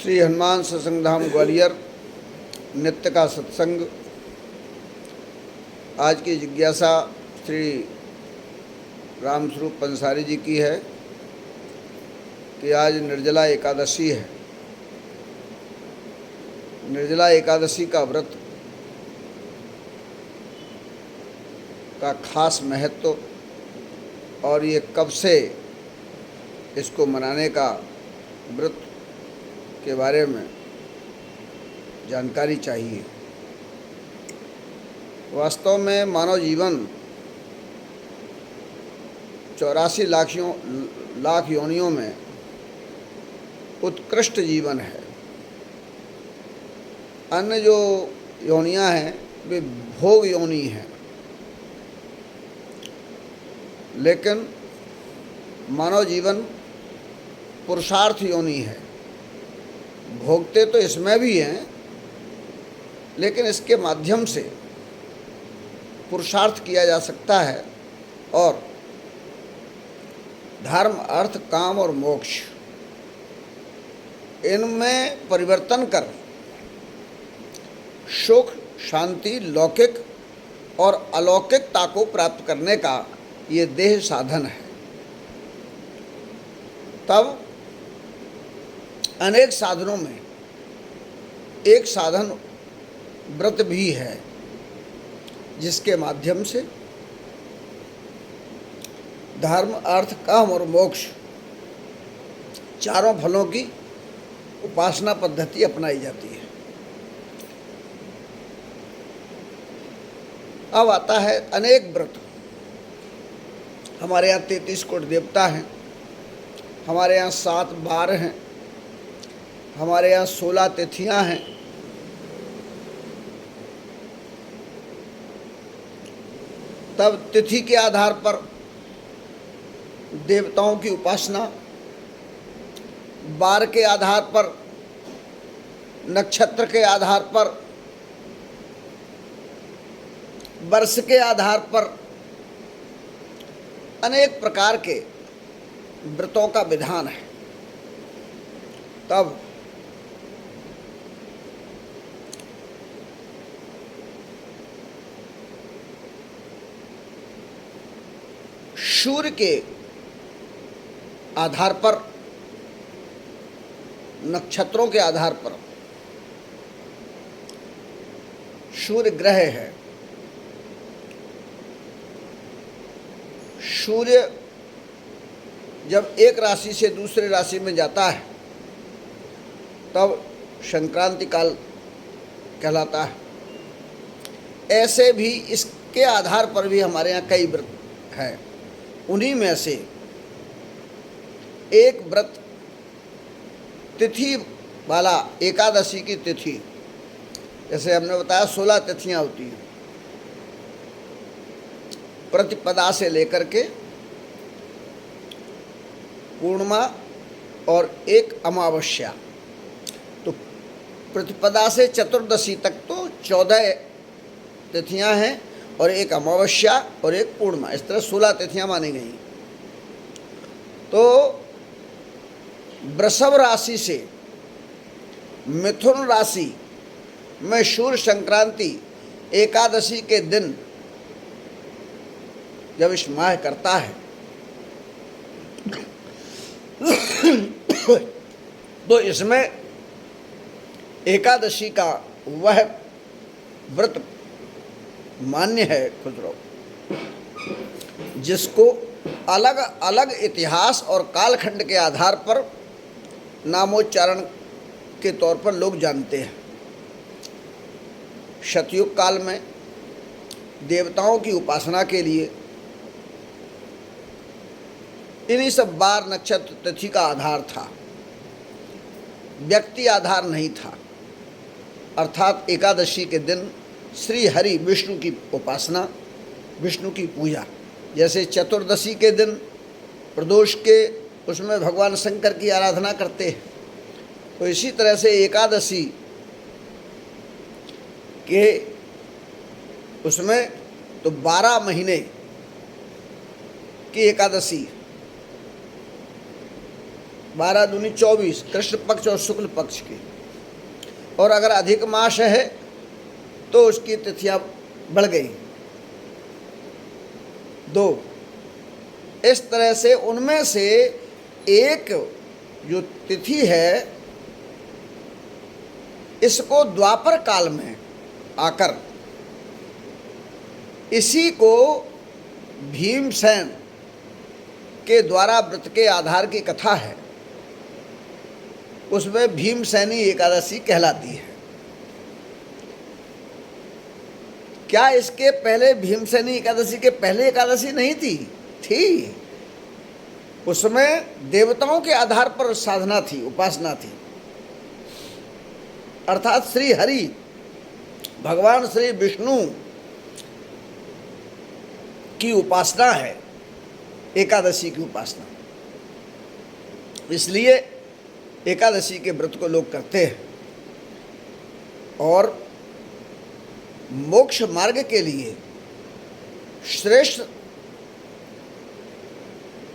श्री हनुमान सत्संग धाम ग्वालियर नित्य का सत्संग। आज की जिज्ञासा श्री रामस्वरूप पंसारी जी की है कि आज निर्जला एकादशी है। निर्जला एकादशी का व्रत का खास महत्व और ये कब से इसको मनाने का व्रत के बारे में जानकारी चाहिए। वास्तव में मानव जीवन 84 लाख योनियों में उत्कृष्ट जीवन है। अन्य जो योनियां हैं वे भोग योनि हैं, लेकिन मानव जीवन पुरुषार्थ योनि है। भोगते तो इसमें भी हैं, लेकिन इसके माध्यम से पुरुषार्थ किया जा सकता है और धर्म, अर्थ, काम और मोक्ष इनमें परिवर्तन कर सुख, शांति, लौकिक और अलौकिकता को प्राप्त करने का ये देह साधन है। तब अनेक साधनों में एक साधन व्रत भी है, जिसके माध्यम से धर्म, अर्थ, काम और मोक्ष चारों फलों की उपासना पद्धति अपनाई जाती है। अब आता है अनेक व्रत। हमारे यहाँ 33 कोटि देवता हैं, हमारे यहाँ 7 वार हैं, हमारे यहाँ 16 तिथियां हैं। तब तिथि के आधार पर देवताओं की उपासना, वार के आधार पर, नक्षत्र के आधार पर, वर्ष के आधार पर अनेक प्रकार के व्रतों का विधान है। तब सूर्य के आधार पर, नक्षत्रों के आधार पर सूर्य ग्रह है। सूर्य जब एक राशि से दूसरे राशि में जाता है तब संक्रांति काल कहलाता है। ऐसे भी इसके आधार पर भी हमारे यहाँ कई व्रत हैं। उन्हीं में से एक व्रत तिथि वाला, एकादशी की तिथि, जैसे हमने बताया 16 तिथियां होती हैं, प्रतिपदा से लेकर के पूर्णिमा और एक अमावस्या। तो प्रतिपदा से चतुर्दशी तक तो 14 तिथियां हैं और एक अमावस्या और एक पूर्णिमा, इस तरह 16 तिथियां मानी गई। तो वृषभ राशि से मिथुन राशि में सूर्य संक्रांति एकादशी के दिन जब इस माह करता है तो इसमें एकादशी का वह व्रत मान्य है खुसरो, जिसको अलग अलग इतिहास और कालखंड के आधार पर नामोच्चारण के तौर पर लोग जानते हैं। सतयुग काल में देवताओं की उपासना के लिए इन्हीं सब वार, नक्षत्र, तिथि का आधार था, व्यक्ति आधार नहीं था। अर्थात एकादशी के दिन श्री हरि विष्णु की उपासना, विष्णु की पूजा। जैसे चतुर्दशी के दिन प्रदोष के उसमें भगवान शंकर की आराधना करते हैं, तो इसी तरह से एकादशी के उसमें तो 12 महीने की एकादशी 12 दूनी 24 कृष्ण पक्ष और शुक्ल पक्ष की, और अगर अधिक मास है तो उसकी तिथियां बढ़ गई 2। इस तरह से उनमें से एक जो तिथि है, इसको द्वापर काल में आकर इसी को भीमसेन के द्वारा व्रत के आधार की कथा है, उसमें भीमसेनी एकादशी कहलाती है। क्या इसके पहले भीमसेनी एकादशी के पहले एकादशी नहीं थी? थी। उसमें देवताओं के आधार पर साधना थी, उपासना थी, अर्थात श्री हरि भगवान श्री विष्णु की उपासना है एकादशी की उपासना। इसलिए एकादशी के व्रत को लोग करते हैं और मोक्ष मार्ग के लिए श्रेष्ठ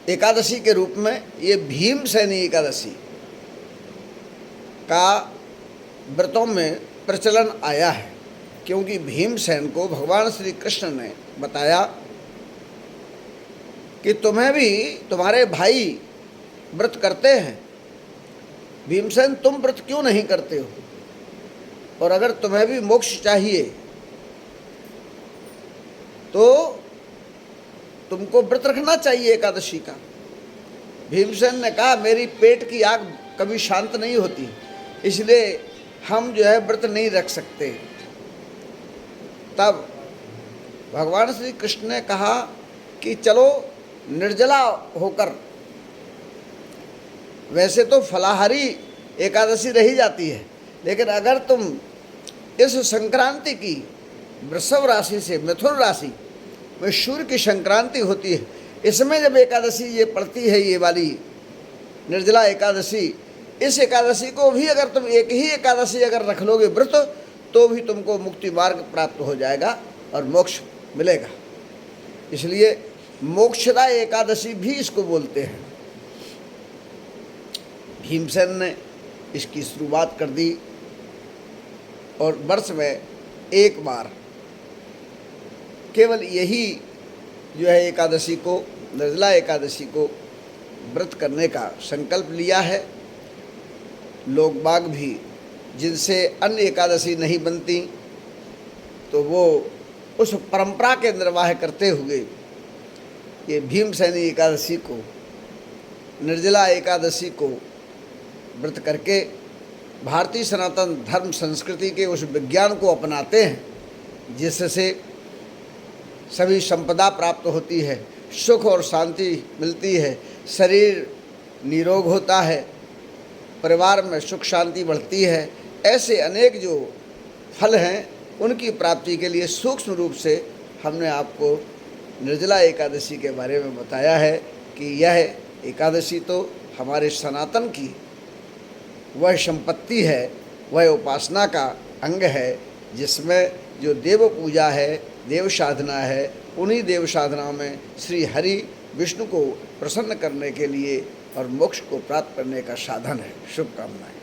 एकादशी के रूप में ये भीमसेनी एकादशी का व्रतों में प्रचलन आया है, क्योंकि भीमसेन को भगवान श्री कृष्ण ने बताया कि तुम्हें भी तुम्हारे भाई व्रत करते हैं, भीमसेन तुम व्रत क्यों नहीं करते हो, और अगर तुम्हें भी मोक्ष चाहिए तो तुमको व्रत रखना चाहिए एकादशी का। भीमसेन ने कहा मेरी पेट की आग कभी शांत नहीं होती, इसलिए हम जो है व्रत नहीं रख सकते। तब भगवान श्री कृष्ण ने कहा कि चलो निर्जला होकर, वैसे तो फलाहारी एकादशी रही जाती है, लेकिन अगर तुम इस संक्रांति की वृषभ राशि से मिथुन राशि में सूर्य की संक्रांति होती है, इसमें जब एकादशी ये पड़ती है, ये वाली निर्जला एकादशी, इस एकादशी को भी अगर तुम एक ही एकादशी अगर रख लोगे व्रत, तो भी तुमको मुक्ति मार्ग प्राप्त हो जाएगा और मोक्ष मिलेगा। इसलिए मोक्षदा एकादशी भी इसको बोलते हैं। भीमसेन ने इसकी शुरुआत कर दी और वर्ष में एक बार केवल यही जो है एकादशी को, निर्जला एकादशी को व्रत करने का संकल्प लिया है। लोग बाग भी जिनसे अन्य एकादशी नहीं बनती, तो वो उस परंपरा के निर्वाह करते हुए ये भीमसेनी एकादशी को, निर्जला एकादशी को व्रत करके भारतीय सनातन धर्म संस्कृति के उस विज्ञान को अपनाते हैं, जिससे सभी संपदा प्राप्त होती है, सुख और शांति मिलती है, शरीर निरोग होता है, परिवार में सुख शांति बढ़ती है। ऐसे अनेक जो फल हैं उनकी प्राप्ति के लिए सूक्ष्म रूप से हमने आपको निर्जला एकादशी के बारे में बताया है कि यह एकादशी तो हमारे सनातन की वह संपत्ति है, वह उपासना का अंग है, जिसमें जो देव पूजा है, देव साधना है, उन्हीं देव साधना में श्री हरि विष्णु को प्रसन्न करने के लिए और मोक्ष को प्राप्त करने का साधन है। शुभकामनाएं।